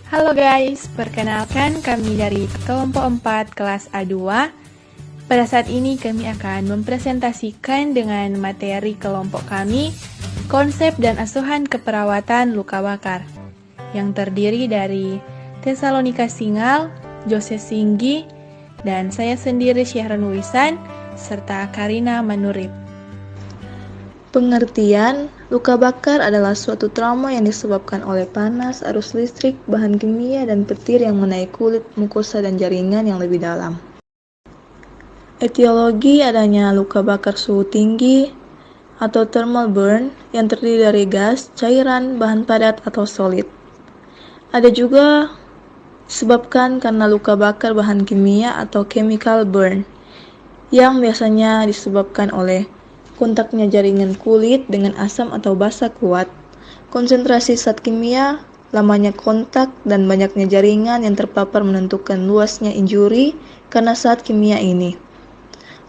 Halo guys, perkenalkan kami dari kelompok 4 kelas A2. Pada saat ini kami akan mempresentasikan dengan materi kelompok kami, konsep dan asuhan keperawatan luka bakar, yang terdiri dari Tesalonika Singal, Jose Singgi, dan saya sendiri Syahran Wisan, serta Karina Manurib. Pengertian, luka bakar adalah suatu trauma yang disebabkan oleh panas, arus listrik, bahan kimia, dan petir yang mengenai kulit, mukosa, dan jaringan yang lebih dalam. Etiologi adanya luka bakar suhu tinggi atau thermal burn yang terdiri dari gas, cairan, bahan padat, atau solid. Ada juga disebabkan karena luka bakar bahan kimia atau chemical burn yang biasanya disebabkan oleh kontaknya jaringan kulit dengan asam atau basa kuat, konsentrasi zat kimia, lamanya kontak, dan banyaknya jaringan yang terpapar menentukan luasnya injuri karena zat kimia ini.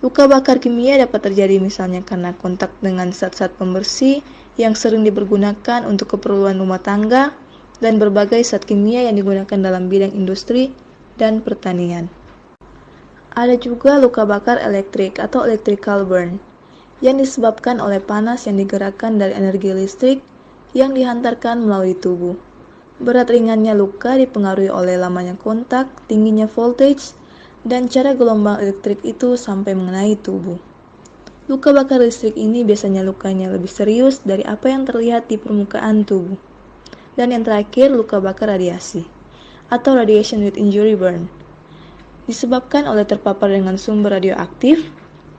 Luka bakar kimia dapat terjadi misalnya karena kontak dengan zat-zat pembersih yang sering dipergunakan untuk keperluan rumah tangga dan berbagai zat kimia yang digunakan dalam bidang industri dan pertanian. Ada juga luka bakar elektrik atau electrical burn yang disebabkan oleh panas yang digerakkan dari energi listrik yang dihantarkan melalui tubuh. Berat ringannya luka dipengaruhi oleh lamanya kontak, tingginya voltage, dan cara gelombang elektrik itu sampai mengenai tubuh. Luka bakar listrik ini biasanya lukanya lebih serius dari apa yang terlihat di permukaan tubuh. Dan yang terakhir, luka bakar radiasi atau radiation with injury burn. Disebabkan oleh terpapar dengan sumber radioaktif,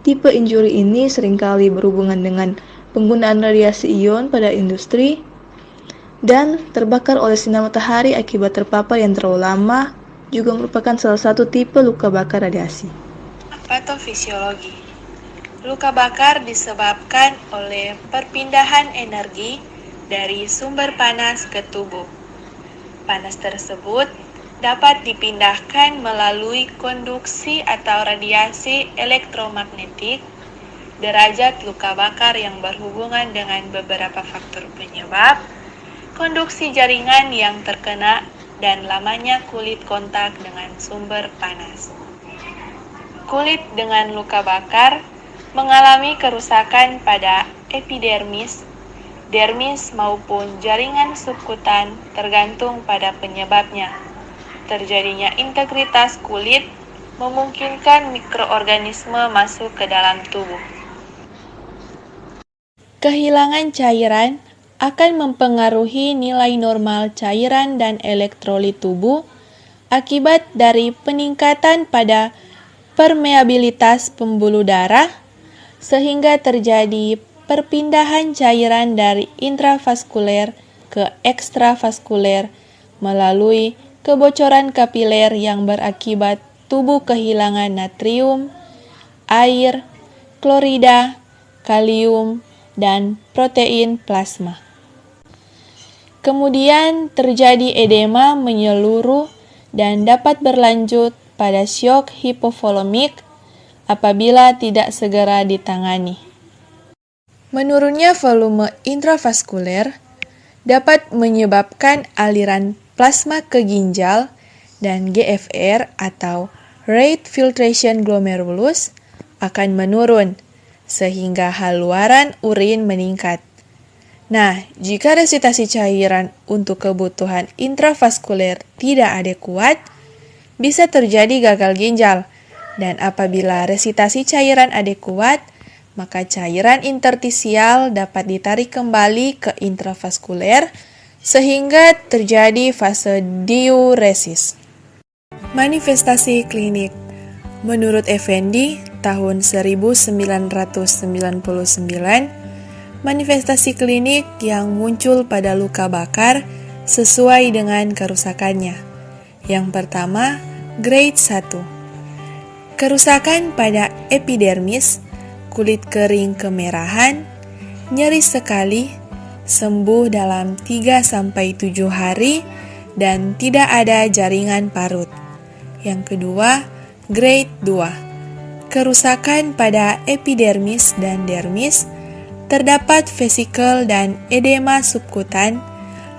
tipe injuri ini seringkali berhubungan dengan penggunaan radiasi ion pada industri dan terbakar oleh sinar matahari akibat terpapar yang terlalu lama juga merupakan salah satu tipe luka bakar radiasi. Patofisiologi. Luka bakar disebabkan oleh perpindahan energi dari sumber panas ke tubuh. Panas tersebut dapat dipindahkan melalui konduksi atau radiasi elektromagnetik. Derajat luka bakar yang berhubungan dengan beberapa faktor penyebab, konduksi jaringan yang terkena, dan lamanya kulit kontak dengan sumber panas. Kulit dengan luka bakar mengalami kerusakan pada epidermis, dermis maupun jaringan subkutan tergantung pada penyebabnya. Terjadinya integritas kulit memungkinkan mikroorganisme masuk ke dalam tubuh. Kehilangan cairan akan mempengaruhi nilai normal cairan dan elektrolit tubuh akibat dari peningkatan pada permeabilitas pembuluh darah, sehingga terjadi perpindahan cairan dari intravaskuler ke ekstravaskuler melalui kebocoran kapiler yang berakibat tubuh kehilangan natrium, air, klorida, kalium, dan protein plasma. Kemudian terjadi edema menyeluruh dan dapat berlanjut pada syok hipovolemik apabila tidak segera ditangani. Menurunnya volume intravaskuler dapat menyebabkan aliran plasma ke ginjal dan GFR atau right filtration glomerulus akan menurun sehingga haluaran urin meningkat. Nah, jika resitasi cairan untuk kebutuhan intravaskuler tidak adekuat, bisa terjadi gagal ginjal, dan apabila resitasi cairan adekuat, maka cairan interstisial dapat ditarik kembali ke intravaskuler sehingga terjadi fase diuresis. Manifestasi klinik. Menurut Effendi, tahun 1999, manifestasi klinik yang muncul pada luka bakar sesuai dengan kerusakannya. Yang pertama, grade 1. Kerusakan pada epidermis, kulit kering kemerahan, nyeri sekali, sembuh dalam 3-7 hari, dan tidak ada jaringan parut. Yang kedua, grade 2. Kerusakan pada epidermis dan dermis, terdapat vesikel dan edema subkutan,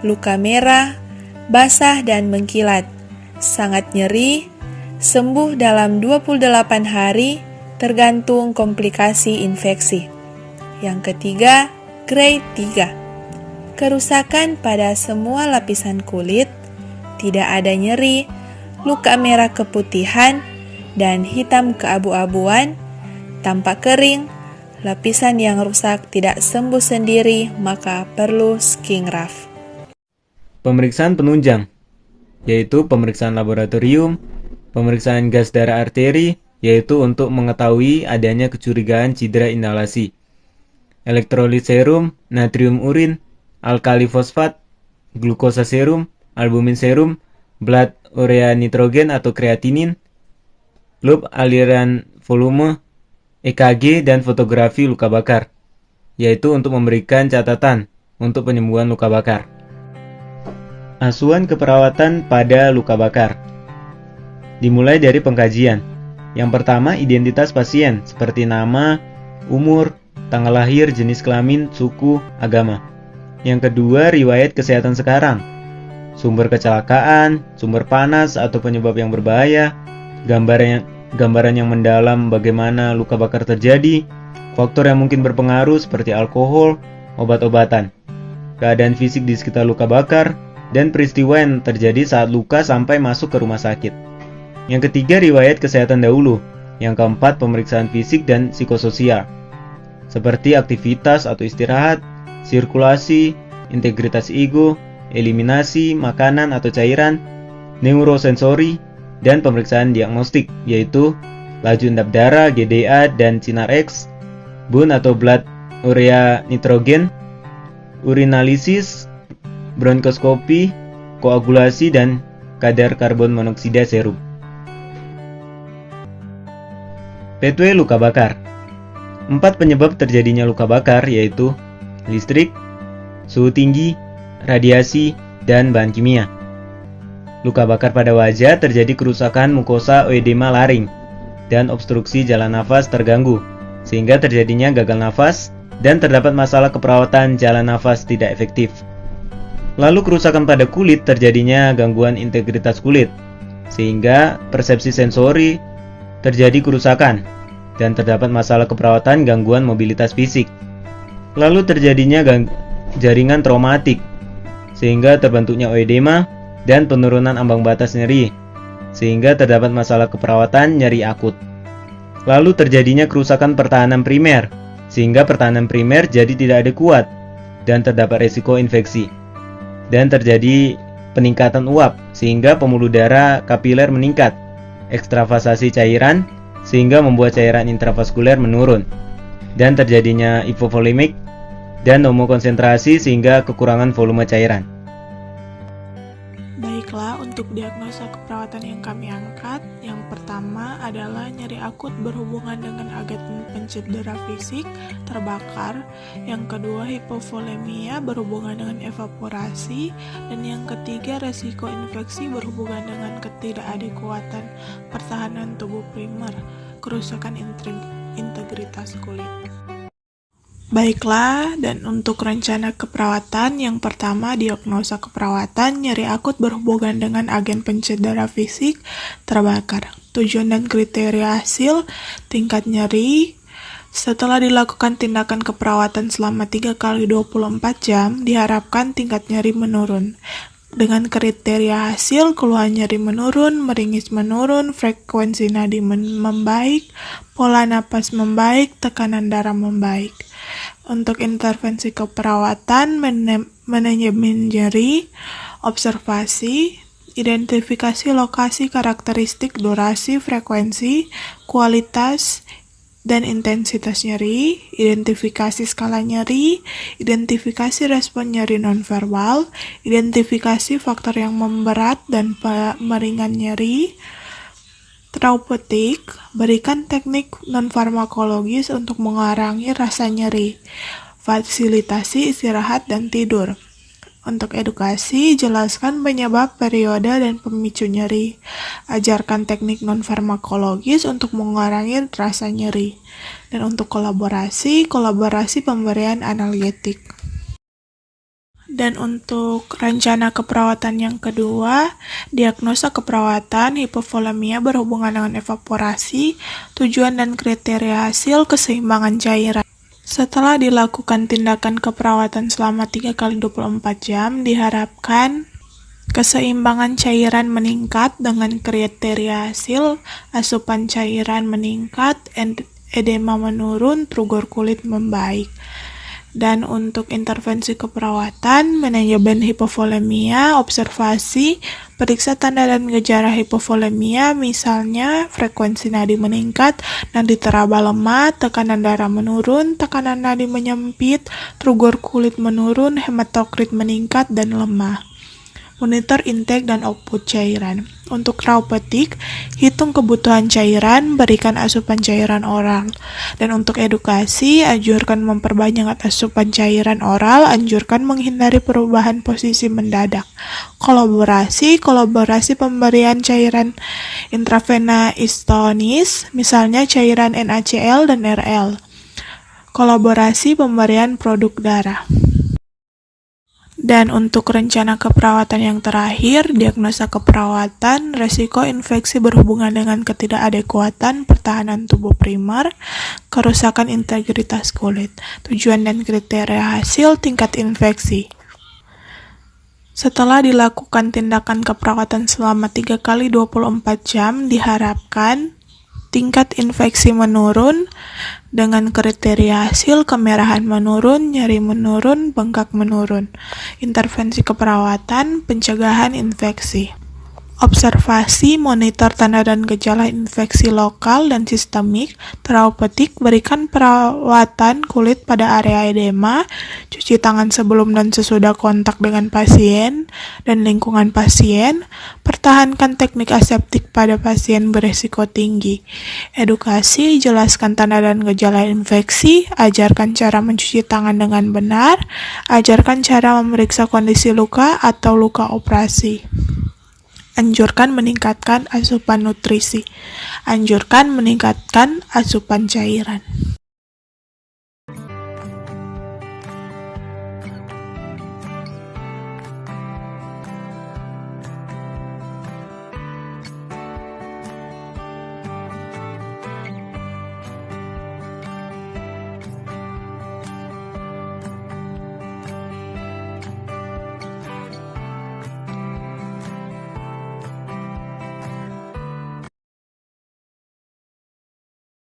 luka merah, basah dan mengkilat, sangat nyeri, sembuh dalam 28 hari, tergantung komplikasi infeksi. Yang ketiga, grade 3. Kerusakan pada semua lapisan kulit, tidak ada nyeri, luka merah keputihan, dan hitam keabu-abuan, tampak kering, lapisan yang rusak tidak sembuh sendiri, maka perlu skin graft. Pemeriksaan penunjang, yaitu pemeriksaan laboratorium, pemeriksaan gas darah arteri, yaitu untuk mengetahui adanya kecurigaan cedera inhalasi, elektrolit serum, natrium urin, alkali fosfat, glukosa serum, albumin serum, blood urea nitrogen atau kreatinin, loop aliran volume, EKG, dan fotografi luka bakar, yaitu untuk memberikan catatan untuk penyembuhan luka bakar. Asuhan keperawatan pada luka bakar dimulai dari pengkajian. Yang pertama, identitas pasien seperti nama, umur, tanggal lahir, jenis kelamin, suku, agama. Yang kedua, riwayat kesehatan sekarang, sumber kecelakaan, sumber panas atau penyebab yang berbahaya, gambaran yang mendalam bagaimana luka bakar terjadi, faktor yang mungkin berpengaruh seperti alkohol, obat-obatan, keadaan fisik di sekitar luka bakar, dan peristiwa yang terjadi saat luka sampai masuk ke rumah sakit. Yang ketiga, riwayat kesehatan dahulu. Yang keempat, pemeriksaan fisik dan psikososial, seperti aktivitas atau istirahat, sirkulasi, integritas ego, eliminasi makanan atau cairan, neurosensori, dan pemeriksaan diagnostik, yaitu laju endap darah, GDA, dan sinar X, BUN atau blood urea nitrogen, urinalisis, bronkoskopi, koagulasi, dan kadar karbon monoksida serum. Pathway luka bakar. 4 penyebab terjadinya luka bakar yaitu listrik, suhu tinggi, radiasi, dan bahan kimia. Luka bakar pada wajah terjadi kerusakan mukosa oedema laring dan obstruksi jalan nafas terganggu, sehingga terjadinya gagal nafas dan terdapat masalah keperawatan jalan nafas tidak efektif. Lalu kerusakan pada kulit terjadinya gangguan integritas kulit, sehingga persepsi sensori terjadi kerusakan dan terdapat masalah keperawatan gangguan mobilitas fisik. Lalu terjadinya jaringan traumatik, sehingga terbentuknya oedema dan penurunan ambang batas nyeri, sehingga terdapat masalah keperawatan nyeri akut. Lalu terjadinya kerusakan pertahanan primer, sehingga pertahanan primer jadi tidak ada kuat dan terdapat resiko infeksi. Dan terjadi peningkatan uap, sehingga pembuluh darah kapiler meningkat, ekstravasasi cairan, sehingga membuat cairan intravaskuler menurun, dan terjadinya hipovolemik dan homokonsentrasi sehingga kekurangan volume cairan. Baiklah, untuk diagnosa keperawatan yang kami angkat, yang pertama adalah nyeri akut berhubungan dengan agen pencedera fisik, terbakar. Yang kedua, hipovolemia berhubungan dengan evaporasi. Dan yang ketiga, resiko infeksi berhubungan dengan ketidakadekuatan pertahanan tubuh primer, kerusakan integritas kulit. Baiklah, dan untuk rencana keperawatan, yang pertama diagnosa keperawatan nyeri akut berhubungan dengan agen pencedera fisik terbakar. Tujuan dan kriteria hasil, tingkat nyeri. Setelah dilakukan tindakan keperawatan selama 3 kali 24 jam, diharapkan tingkat nyeri menurun. Dengan kriteria hasil, keluhan nyeri menurun, meringis menurun, frekuensi nadi membaik, pola napas membaik, tekanan darah membaik. Untuk intervensi keperawatan, manajemen nyeri, observasi, identifikasi lokasi, karakteristik, durasi, frekuensi, kualitas, dan intensitas nyeri, identifikasi skala nyeri, identifikasi respon nyeri nonverbal, identifikasi faktor yang memberat dan meringan nyeri, terapeutik, berikan teknik nonfarmakologis untuk mengurangi rasa nyeri, fasilitasi istirahat dan tidur. Untuk edukasi, jelaskan penyebab, periode, dan pemicu nyeri. Ajarkan teknik nonfarmakologis untuk mengurangi rasa nyeri. Dan untuk kolaborasi pemberian analgetik. Dan untuk rencana keperawatan yang kedua, diagnosa keperawatan hipovolemia berhubungan dengan evaporasi, tujuan dan kriteria hasil keseimbangan cairan. Setelah dilakukan tindakan keperawatan selama 3 kali 24 jam, diharapkan keseimbangan cairan meningkat dengan kriteria hasil, asupan cairan meningkat, edema menurun, trugor kulit membaik. Dan untuk intervensi keperawatan, manajemen hipovolemia, observasi, periksa tanda dan gejala hipovolemia, misalnya frekuensi nadi meningkat, nadi teraba lemah, tekanan darah menurun, tekanan nadi menyempit, trugor kulit menurun, hematokrit meningkat dan lemah. Monitor intake dan output cairan. Untuk terapeutik, hitung kebutuhan cairan, berikan asupan cairan oral. Dan untuk edukasi, anjurkan memperbanyak asupan cairan oral, anjurkan menghindari perubahan posisi mendadak. Kolaborasi pemberian cairan intravena istonis, misalnya cairan NaCl dan RL. Kolaborasi pemberian produk darah. Dan untuk rencana keperawatan yang terakhir, diagnosa keperawatan, resiko infeksi berhubungan dengan ketidakadekuatan pertahanan tubuh primer, kerusakan integritas kulit, tujuan dan kriteria hasil, tingkat infeksi. Setelah dilakukan tindakan keperawatan selama 3 kali 24 jam, diharapkan tingkat infeksi menurun dengan kriteria hasil kemerahan menurun, nyeri menurun, bengkak menurun. Intervensi keperawatan, pencegahan infeksi. Observasi, monitor tanda dan gejala infeksi lokal dan sistemik, terapeutik, berikan perawatan kulit pada area edema, cuci tangan sebelum dan sesudah kontak dengan pasien dan lingkungan pasien, pertahankan teknik aseptik pada pasien beresiko tinggi. Edukasi, jelaskan tanda dan gejala infeksi, ajarkan cara mencuci tangan dengan benar, ajarkan cara memeriksa kondisi luka atau luka operasi. Anjurkan meningkatkan asupan nutrisi. Anjurkan meningkatkan asupan cairan.